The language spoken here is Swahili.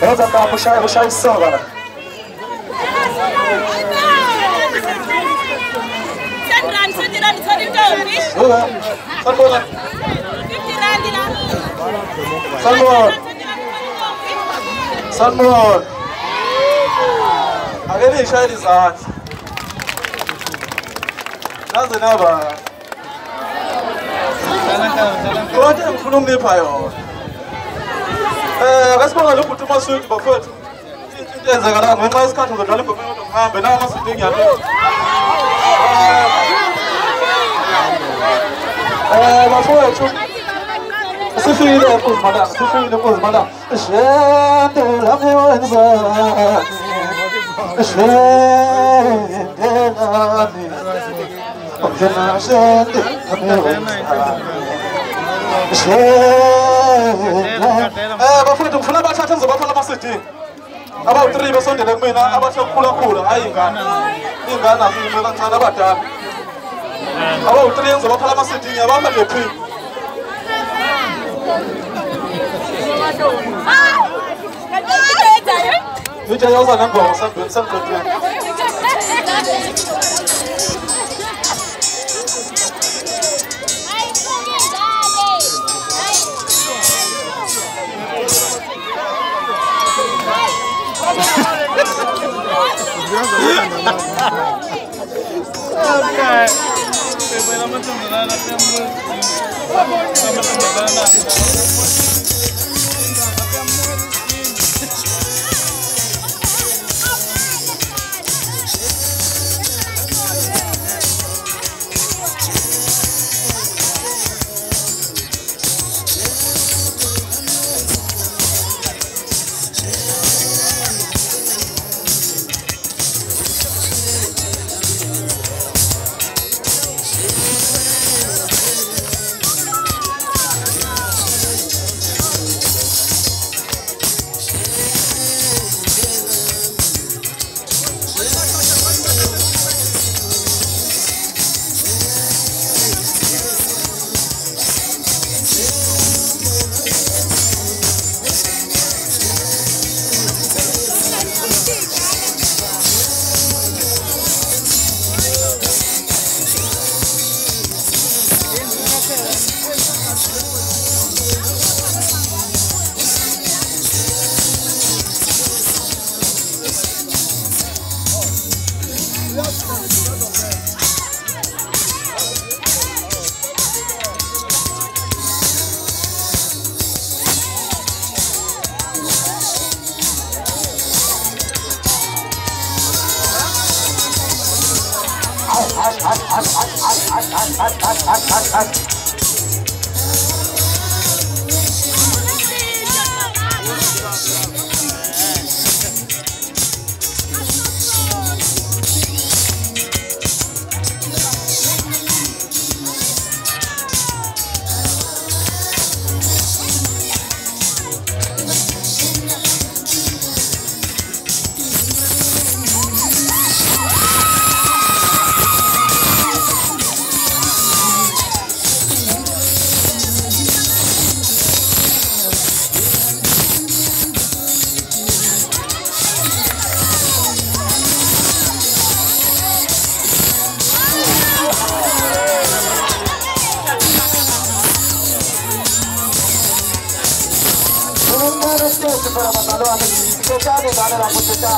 Vamos a puxar o som agora. Salmon. Agora deixa eles lá. Nada nada. Onde é que não me paiou? Rasibonga lokhu ukuthi maswethu bafethu into enzakala ngenxa yesikhathi ngizodlala ingoma yodwa ngihambe nawo amasidingi yami bafethu sifikile enkuzimana sifikile enkuzimana shende lami wenzani shende lami ongena shende lami wenzani bafuna ngifuna abathatha ngizobafana ama-CD abawu-3 besondele kumina abasekhulakhula hayi ingane azime kancane abadala abawu-3 ngizobafana ama-CD ngiyabamba ngephi ngitshe yoza nengoma sengiqedile para mandar a mi que ya de ganar la muchacha.